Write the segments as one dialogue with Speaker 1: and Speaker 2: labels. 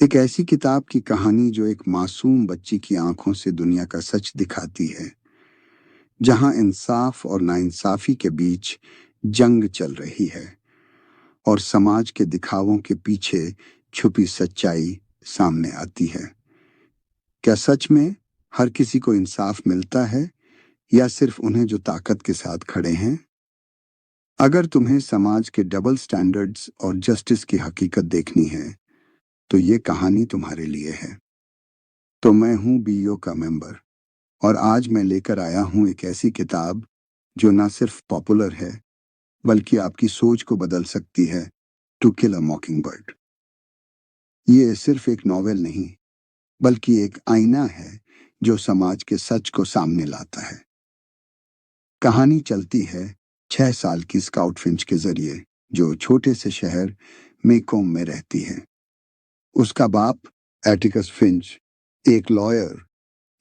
Speaker 1: एक ऐसी किताब की कहानी जो एक मासूम बच्ची की आंखों से दुनिया का सच दिखाती है, जहां इंसाफ और नाइंसाफी के बीच जंग चल रही है और समाज के दिखावों के पीछे छुपी सच्चाई सामने आती है। क्या सच में हर किसी को इंसाफ मिलता है या सिर्फ उन्हें जो ताकत के साथ खड़े हैं? अगर तुम्हें समाज के डबल स्टैंडर्ड्स और जस्टिस की हकीकत देखनी है, तो ये कहानी तुम्हारे लिए है। तो मैं हूं बीओ का मेंबर और आज मैं लेकर आया हूं एक ऐसी किताब जो ना सिर्फ पॉपुलर है बल्कि आपकी सोच को बदल सकती है। To kill a mockingbird. ये सिर्फ एक नॉवेल नहीं बल्कि एक आईना है जो समाज के सच को सामने लाता है। कहानी चलती है 6 साल की स्काउट फिंच के जरिए, जो छोटे से शहर मेकोम में रहती है। उसका बाप एटिकस फिंच एक लॉयर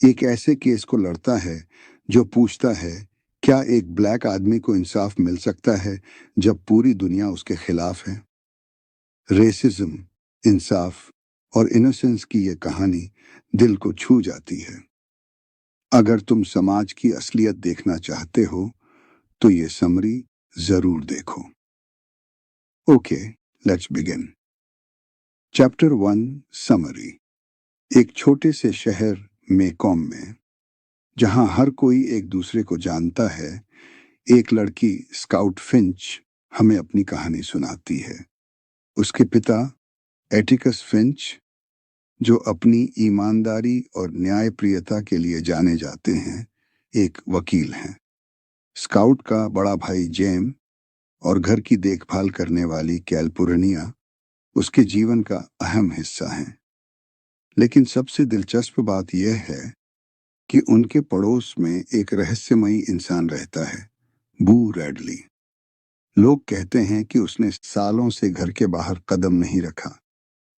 Speaker 1: एक ऐसे केस को लड़ता है जो पूछता है, क्या एक ब्लैक आदमी को इंसाफ मिल सकता है जब पूरी दुनिया उसके खिलाफ है? रेसिज्म, इंसाफ और इनोसेंस की यह कहानी दिल को छू जाती है। अगर तुम समाज की असलियत देखना चाहते हो तो ये समरी जरूर देखो। Okay, let's begin. Chapter 1, summary. एक छोटे से शहर मेकॉम में, जहां हर कोई एक दूसरे को जानता है, एक लड़की स्काउट फिंच हमें अपनी कहानी सुनाती है। उसके पिता एटिकस फिंच, जो अपनी ईमानदारी और न्यायप्रियता के लिए जाने जाते हैं, एक वकील हैं। स्काउट का बड़ा भाई जेम और घर की देखभाल करने वाली कैलपुरनिया उसके जीवन का अहम हिस्सा हैं। लेकिन सबसे दिलचस्प बात यह है कि उनके पड़ोस में एक रहस्यमयी इंसान रहता है, बू रैडली। लोग कहते हैं कि उसने सालों से घर के बाहर कदम नहीं रखा।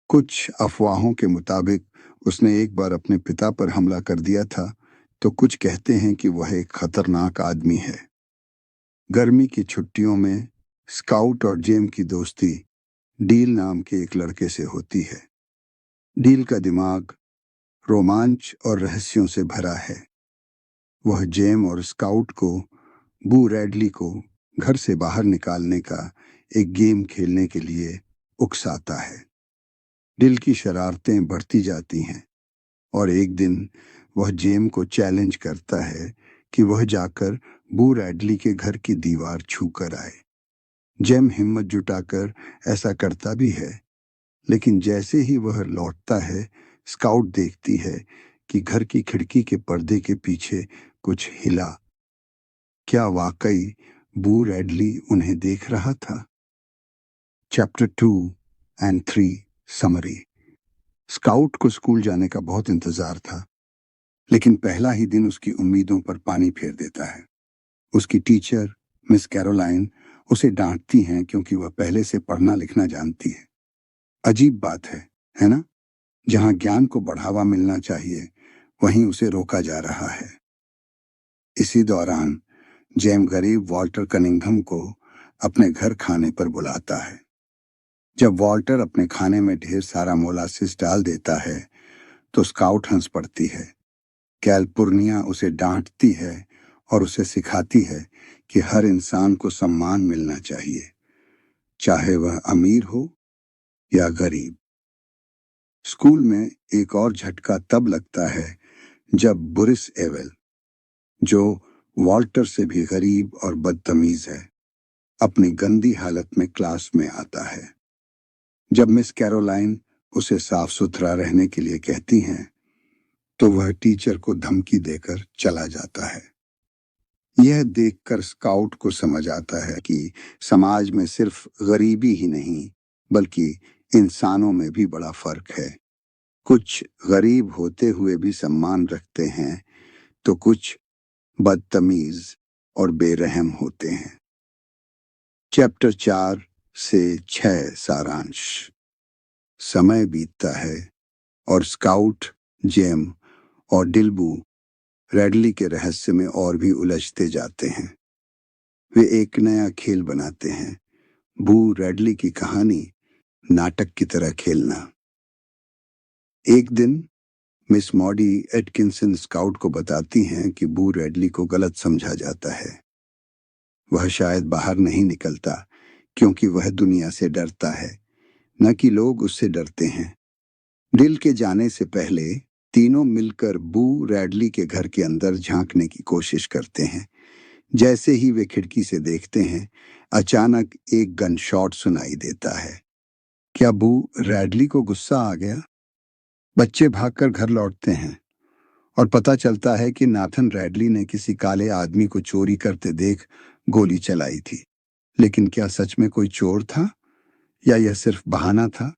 Speaker 1: कुछ अफवाहों के मुताबिक उसने एक बार अपने पिता पर हमला कर दिया था, तो कुछ कहते हैं कि वह एक खतरनाक आदमी है। गर्मी की छुट्टियों में स्काउट और जेम की दोस्ती डील नाम के एक लड़के से होती है। डील का दिमाग रोमांच और रहस्यों से भरा है। वह जेम और स्काउट को, बू रैडली को, घर से बाहर निकालने का एक गेम खेलने के लिए उकसाता है। दिल की शरारतें बढ़ती जाती हैं और एक दिन वह जेम को चैलेंज करता है कि वह जाकर बू रैडली के घर की दीवार छू कर आए। जेम हिम्मत जुटाकर ऐसा करता भी है, लेकिन जैसे ही वह लौटता है, स्काउट देखती है कि घर की खिड़की के पर्दे के पीछे कुछ हिला। क्या वाकई बू रैडली उन्हें देख रहा था? Chapter 2 and 3, summary. स्काउट को स्कूल जाने का बहुत इंतजार था, लेकिन पहला ही दिन उसकी उम्मीदों पर पानी फेर देता है। उसकी टीचर मिस कैरोलाइन उसे डांटती हैं क्योंकि वह पहले से पढ़ना लिखना जानती है। अजीब बात है ना? जहां ज्ञान को बढ़ावा मिलना चाहिए, वहीं उसे रोका जा रहा है। इसी दौरान जेम गरीब वॉल्टर कनिंघम को अपने घर खाने पर बुलाता है। जब वॉल्टर अपने खाने में ढेर सारा मोलासिस डाल देता है, तो स्काउट हंस पड़ती है। कैलपुर्निया उसे डांटती है और उसे सिखाती है कि हर इंसान को सम्मान मिलना चाहिए, चाहे वह अमीर हो या गरीब। स्कूल में एक और झटका तब लगता है जब बुरिस एवेल, जो वॉल्टर से भी गरीब और बदतमीज है, अपनी गंदी हालत में क्लास में आता है। जब मिस कैरोलाइन उसे साफ सुथरा रहने के लिए कहती हैं, तो वह टीचर को धमकी देकर चला जाता है। यह देखकर स्काउट को समझ आता है कि समाज में सिर्फ गरीबी ही नहीं बल्कि इंसानों में भी बड़ा फर्क है। कुछ गरीब होते हुए भी सम्मान रखते हैं, तो कुछ बदतमीज और बेरहम होते हैं। चैप्टर 4 से 6, सारांश। समय बीतता है और स्काउट, जेम और डिल्बू रैडली के रहस्य में और भी उलझते जाते हैं। वे एक नया खेल बनाते हैं, बू रैडली की कहानी नाटक की तरह खेलना। एक दिन मिस मॉडी एटकिंसन स्काउट को बताती हैं कि बू रेडली को गलत समझा जाता है। वह शायद बाहर नहीं निकलता क्योंकि वह दुनिया से डरता है, न कि लोग उससे डरते हैं। डिल के जाने से पहले तीनों मिलकर बू रैडली के घर के अंदर झांकने की कोशिश करते हैं। जैसे ही वे खिड़की से देखते हैं, अचानक एक गन शॉट सुनाई देता है। क्या बू रैडली को गुस्सा आ गया? बच्चे भागकर घर लौटते हैं और पता चलता है कि नाथन रैडली ने किसी काले आदमी को चोरी करते देख गोली चलाई थी। लेकिन क्या सच में कोई चोर था या यह सिर्फ बहाना था?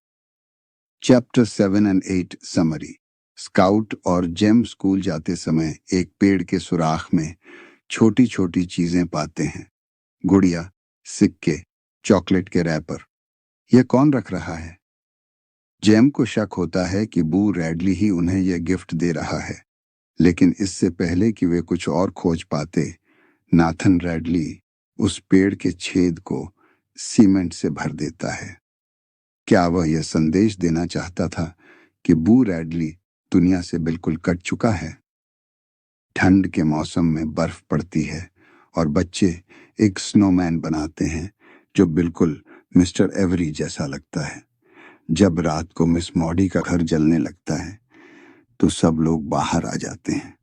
Speaker 1: चैप्टर 7 और 8 समरी। स्काउट और जेम स्कूल जाते समय एक पेड़ के सुराख में छोटी छोटी चीजें पाते हैं। गुड़िया, सिक्के, चॉकलेट के रैपर। यह कौन रख रहा है? जेम को शक होता है कि बू रैडली ही उन्हें यह गिफ्ट दे रहा है, लेकिन इससे पहले कि वे कुछ और खोज पाते, नाथन रैडली उस पेड़ के छेद को सीमेंट से भर देता है। क्या वह यह संदेश देना चाहता था कि बू रैडली दुनिया से बिल्कुल कट चुका है? ठंड के मौसम में बर्फ पड़ती है और बच्चे एक स्नोमैन बनाते हैं जो बिल्कुल मिस्टर एवरी जैसा लगता है। जब रात को मिस मॉडी का घर जलने लगता है तो सब लोग बाहर आ जाते हैं।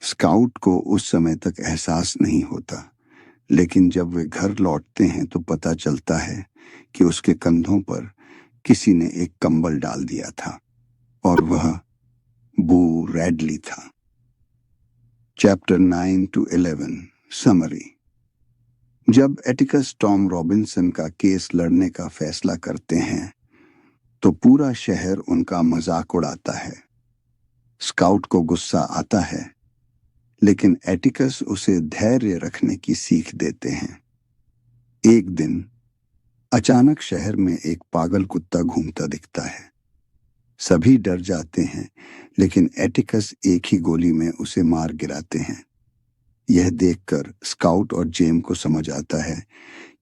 Speaker 1: स्काउट को उस समय तक एहसास नहीं होता, लेकिन जब वे घर लौटते हैं तो पता चलता है कि उसके कंधों पर किसी ने एक कंबल डाल दिया था और वह बू रैडली था। Chapter 9 to 11 summary. जब एटिकस टॉम रॉबिन्सन का केस लड़ने का फैसला करते हैं तो पूरा शहर उनका मजाक उड़ाता है। स्काउट को गुस्सा आता है, लेकिन एटिकस उसे धैर्य रखने की सीख देते हैं। एक दिन अचानक शहर में एक पागल कुत्ता घूमता दिखता है। सभी डर जाते हैं, लेकिन एटिकस एक ही गोली में उसे मार गिराते हैं। यह देखकर स्काउट और जेम को समझ आता है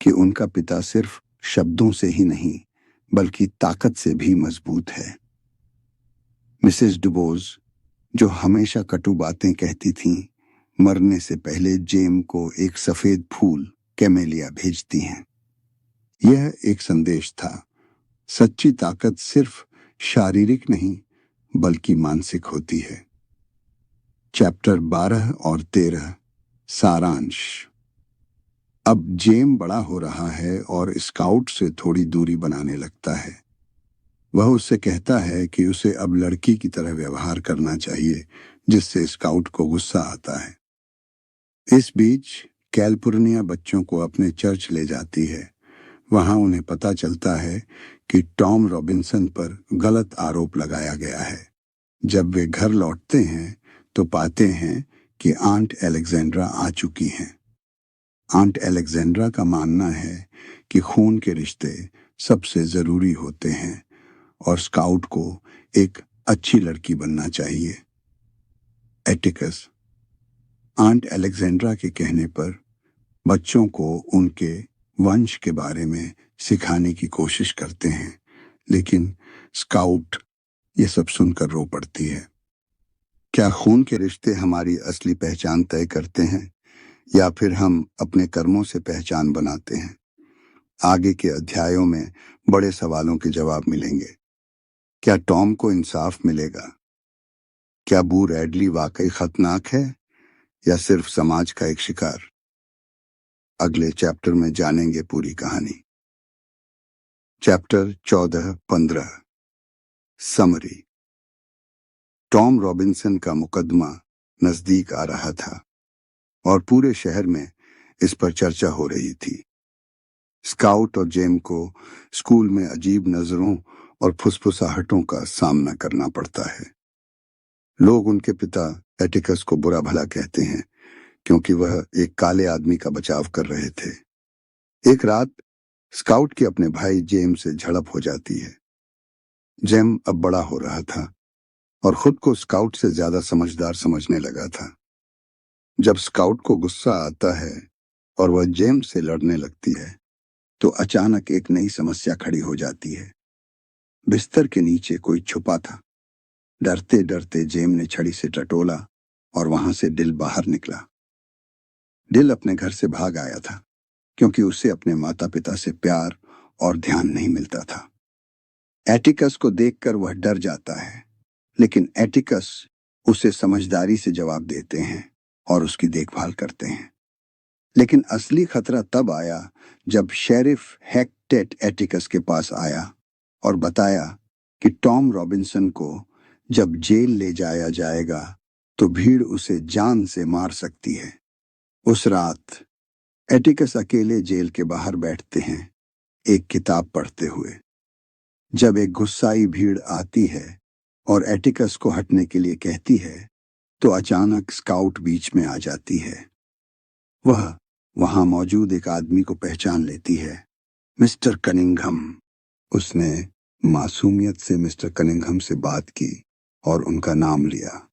Speaker 1: कि उनका पिता सिर्फ शब्दों से ही नहीं बल्कि ताकत से भी मजबूत है। मिसेस डुबोज, जो हमेशा कटु बातें कहती थीं, मरने से पहले जेम को एक सफेद फूल कैमेलिया भेजती हैं। यह एक संदेश था। सच्ची ताकत सिर्फ शारीरिक नहीं बल्कि मानसिक होती है। चैप्टर 12 और 13 सारांश। अब जेम बड़ा हो रहा है और स्काउट से थोड़ी दूरी बनाने लगता है। वह उससे कहता है कि उसे अब लड़की की तरह व्यवहार करना चाहिए, जिससे स्काउट को गुस्सा आता है। इस बीच कैलिफोर्निया बच्चों को अपने चर्च ले जाती है। वहां उन्हें पता चलता है कि टॉम रॉबिन्सन पर गलत आरोप लगाया गया है। जब वे घर लौटते हैं तो पाते हैं कि आंट एलेक्जेंड्रा आ चुकी हैं। आंट एलेक्जेंड्रा का मानना है कि खून के रिश्ते सबसे जरूरी होते हैं और स्काउट को एक अच्छी लड़की बनना चाहिए। एटिकस आंट एलेक्जेंड्रा के कहने पर बच्चों को उनके वंश के बारे में सिखाने की कोशिश करते हैं, लेकिन स्काउट ये सब सुनकर रो पड़ती है। क्या खून के रिश्ते हमारी असली पहचान तय करते हैं या फिर हम अपने कर्मों से पहचान बनाते हैं? आगे के अध्यायों में बड़े सवालों के जवाब मिलेंगे। क्या टॉम को इंसाफ मिलेगा? क्या बू रैडली वाकई खतरनाक है या सिर्फ समाज का एक शिकार? अगले चैप्टर में जानेंगे पूरी कहानी। Chapter 14-15 summary. टॉम रॉबिन्सन का मुकदमा नजदीक आ रहा था और पूरे शहर में इस पर चर्चा हो रही थी। स्काउट और जेम को स्कूल में अजीब नजरों और फुसफुसाहटों का सामना करना पड़ता है। लोग उनके पिता एटिकस को बुरा भला कहते हैं क्योंकि वह एक काले आदमी का बचाव कर रहे थे। एक रात स्काउट की अपने भाई जेम से झड़प हो जाती है। जेम अब बड़ा हो रहा था और खुद को स्काउट से ज्यादा समझदार समझने लगा था। जब स्काउट को गुस्सा आता है और वह जेम से लड़ने लगती है तो अचानक एक नई समस्या खड़ी हो जाती है। बिस्तर के नीचे कोई छुपा था। डरते डरते जेम ने छड़ी से टटोला और वहां से डिल बाहर निकला। डिल अपने घर से भाग आया था क्योंकि उसे अपने माता पिता से प्यार और ध्यान नहीं मिलता था। एटिकस को देखकर वह डर जाता है, लेकिन एटिकस उसे समझदारी से जवाब देते हैं और उसकी देखभाल करते हैं। लेकिन असली खतरा तब आया जब शेरिफ हेक्टेट एटिकस के पास आया और बताया कि टॉम रॉबिन्सन को जब जेल ले जाया जाएगा तो भीड़ उसे जान से मार सकती है। उस रात एटिकस अकेले जेल के बाहर बैठते हैं, एक किताब पढ़ते हुए। जब एक गुस्साई भीड़ आती है और एटिकस को हटने के लिए कहती है तो अचानक स्काउट बीच में आ जाती है। वह वहां मौजूद एक आदमी को पहचान लेती है, मिस्टर कनिंघम। उसने मासूमियत से मिस्टर कनिंघम से बात की और उनका नाम लिया।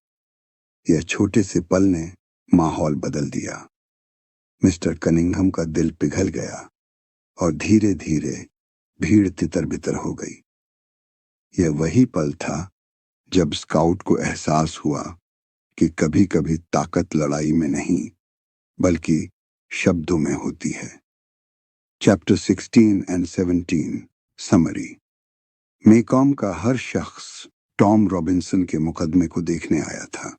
Speaker 1: यह छोटे से पल ने माहौल बदल दिया। मिस्टर कनिंघम का दिल पिघल गया और धीरे धीरे भीड़ तितर बितर हो गई। यह वही पल था जब स्काउट को एहसास हुआ कि कभी कभी ताकत लड़ाई में नहीं बल्कि शब्दों में होती है। Chapter 16 and 17 summary. मेकॉम का हर शख्स टॉम रॉबिन्सन के मुकदमे को देखने आया था।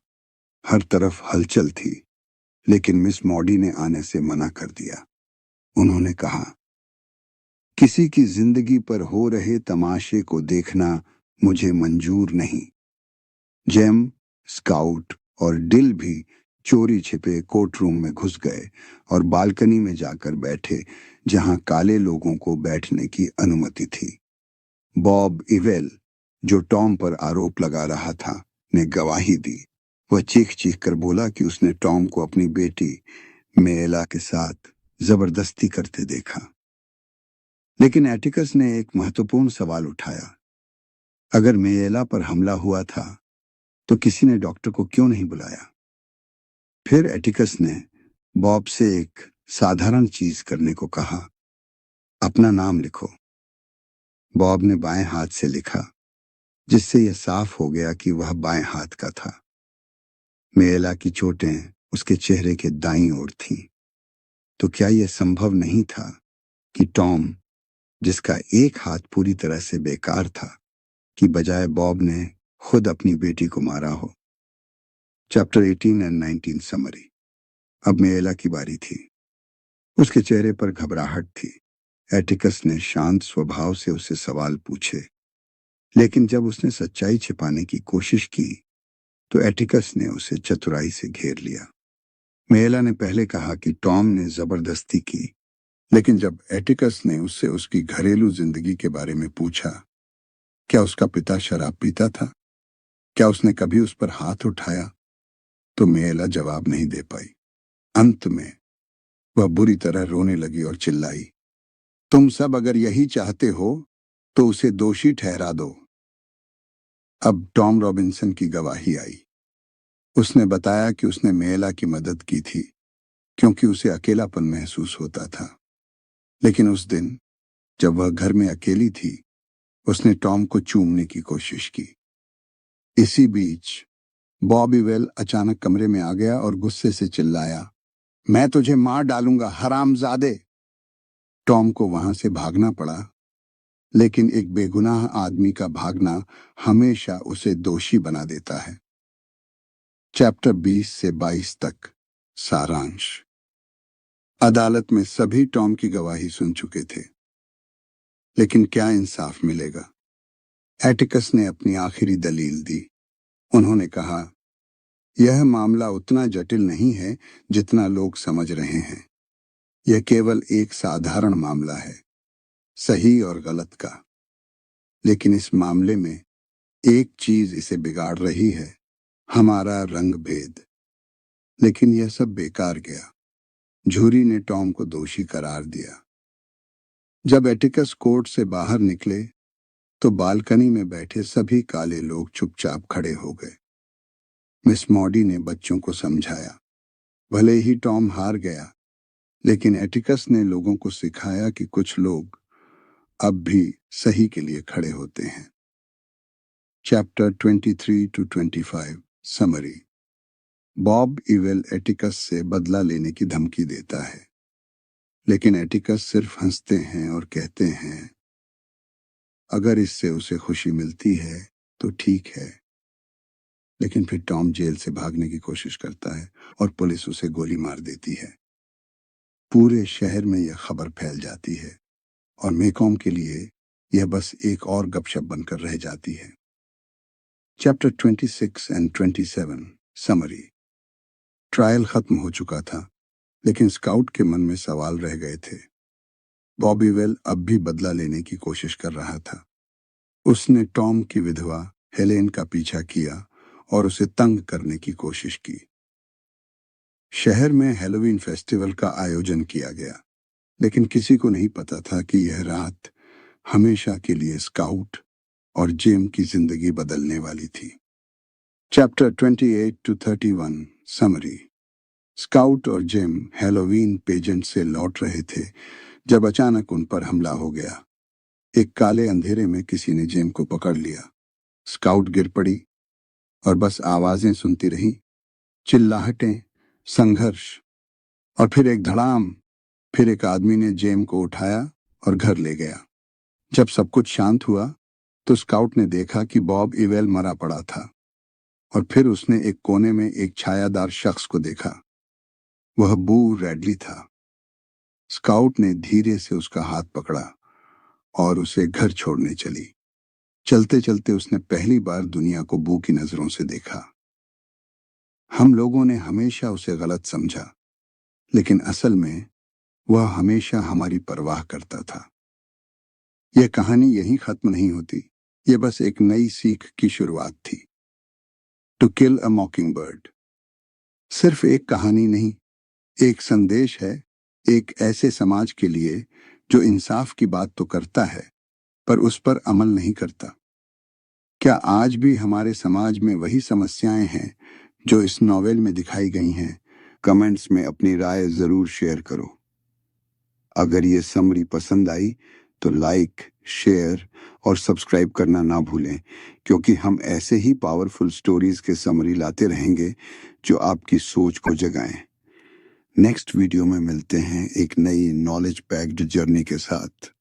Speaker 1: हर तरफ हलचल थी, लेकिन मिस मॉडी ने आने से मना कर दिया। उन्होंने कहा, किसी की जिंदगी पर हो रहे तमाशे को देखना मुझे मंजूर नहीं। जेम, स्काउट और डिल भी चोरी छिपे कोर्ट रूम में घुस गए और बालकनी में जाकर बैठे जहां काले लोगों को बैठने की अनुमति थी। बॉब इवेल, जो टॉम पर आरोप लगा रहा था, ने गवाही दी। वह चीख चीख कर बोला कि उसने टॉम को अपनी बेटी मेला के साथ जबरदस्ती करते देखा। लेकिन एटिकस ने एक महत्वपूर्ण सवाल उठाया। अगर मेला पर हमला हुआ था तो किसी ने डॉक्टर को क्यों नहीं बुलाया? फिर एटिकस ने बॉब से एक साधारण चीज करने को कहा, अपना नाम लिखो। बॉब ने बाएं हाथ से लिखा, जिससे यह साफ हो गया कि वह बाएं हाथ का था। मेला की चोटें उसके चेहरे के दाईं ओर थीं। तो क्या यह संभव नहीं था कि टॉम, जिसका एक हाथ पूरी तरह से बेकार था, कि बजाय बॉब ने खुद अपनी बेटी को मारा हो? Chapter 18 and 19 summary. अब मेला की बारी थी। उसके चेहरे पर घबराहट थी। एटिकस ने शांत स्वभाव से उसे सवाल पूछे, लेकिन जब उसने सच्चाई छिपाने की कोशिश की तो एटिकस ने उसे चतुराई से घेर लिया। मेला ने पहले कहा कि टॉम ने जबरदस्ती की, लेकिन जब एटिकस ने उससे उसकी घरेलू जिंदगी के बारे में पूछा, क्या उसका पिता शराब पीता था, क्या उसने कभी उस पर हाथ उठाया, तो मेला जवाब नहीं दे पाई। अंत में वह बुरी तरह रोने लगी और चिल्लाई, तुम सब अगर यही चाहते हो तो उसे दोषी ठहरा दो। अब टॉम रॉबिन्सन की गवाही आई। उसने बताया कि उसने मेला की मदद की थी क्योंकि उसे अकेलापन महसूस होता था। लेकिन उस दिन जब वह घर में अकेली थी, उसने टॉम को चूमने की कोशिश की। इसी बीच बॉब इवेल अचानक कमरे में आ गया और गुस्से से चिल्लाया, मैं तुझे मार डालूंगा, हरामजादे। टॉम को वहां से भागना पड़ा, लेकिन एक बेगुनाह आदमी का भागना हमेशा उसे दोषी बना देता है। चैप्टर 20 से 22 तक सारांश। अदालत में सभी टॉम की गवाही सुन चुके थे, लेकिन क्या इंसाफ मिलेगा? एटिकस ने अपनी आखिरी दलील दी। उन्होंने कहा, यह मामला उतना जटिल नहीं है जितना लोग समझ रहे हैं। यह केवल एक साधारण मामला है, सही और गलत का। लेकिन इस मामले में एक चीज इसे बिगाड़ रही है, हमारा रंग भेद। लेकिन यह सब बेकार गया। जूरी ने टॉम को दोषी करार दिया। जब एटिकस कोर्ट से बाहर निकले तो बालकनी में बैठे सभी काले लोग चुपचाप खड़े हो गए। मिस मॉडी ने बच्चों को समझाया। भले ही टॉम हार गया, लेकिन एटिकस ने लोगों को सिखाया कि कुछ लोग अब भी सही के लिए खड़े होते हैं। Chapter 23 to 25 Summary Bob eval Atticus से बदला लेने की धमकी देता है, लेकिन एटिकस सिर्फ हंसते हैं और कहते हैं अगर इससे उसे खुशी मिलती है तो ठीक है। लेकिन फिर टॉम जेल से भागने की कोशिश करता है और पुलिस उसे गोली मार देती है। पूरे शहर में यह खबर फैल जाती है और मेकॉम के लिए यह बस एक और गपशप बनकर रह जाती है। चैप्टर 26 एंड 27 समरी ट्रायल खत्म हो चुका था, लेकिन स्काउट के मन में सवाल रह गए थे। बॉब इवेल अब भी बदला लेने की कोशिश कर रहा था। उसने टॉम की विधवा हेलेन का पीछा किया और उसे तंग करने की कोशिश की। शहर में हैलोवीन फेस्टिवल का आयोजन किया गया, लेकिन किसी को नहीं पता था कि यह रात हमेशा के लिए स्काउट और जेम की जिंदगी बदलने वाली थी। चैप्टर 28 to 31 समरी स्काउट और जेम हैलोवीन पेजेंट से लौट रहे थे जब अचानक उन पर हमला हो गया। एक काले अंधेरे में किसी ने जेम को पकड़ लिया। स्काउट गिर पड़ी और बस आवाजें सुनती रही, चिल्लाहटें, संघर्ष और फिर एक धड़ाम। फिर एक आदमी ने जेम को उठाया और घर ले गया। जब सब कुछ शांत हुआ तो स्काउट ने देखा कि बॉब इवेल मरा पड़ा था और फिर उसने एक कोने में एक छायादार शख्स को देखा। वह बू रैडली था। स्काउट ने धीरे से उसका हाथ पकड़ा और उसे घर छोड़ने चली। चलते चलते उसने पहली बार दुनिया को बू की नजरों से देखा। हम लोगों ने हमेशा उसे गलत समझा, लेकिन असल में वह हमेशा हमारी परवाह करता था। यह कहानी यहीं खत्म नहीं होती, यह बस एक नई सीख की शुरुआत थी। टू किल अ मॉकिंगबर्ड सिर्फ एक कहानी नहीं, एक संदेश है, एक ऐसे समाज के लिए जो इंसाफ की बात तो करता है पर उस पर अमल नहीं करता। क्या आज भी हमारे समाज में वही समस्याएं हैं जो इस नॉवेल में दिखाई गई हैं? कमेंट्स में अपनी राय जरूर शेयर करो। अगर ये समरी पसंद आई तो लाइक, शेयर और सब्सक्राइब करना ना भूलें, क्योंकि हम ऐसे ही पावरफुल स्टोरीज के समरी लाते रहेंगे जो आपकी सोच को जगाएं। नेक्स्ट वीडियो में मिलते हैं एक नई नॉलेज पैक्ड जर्नी के साथ।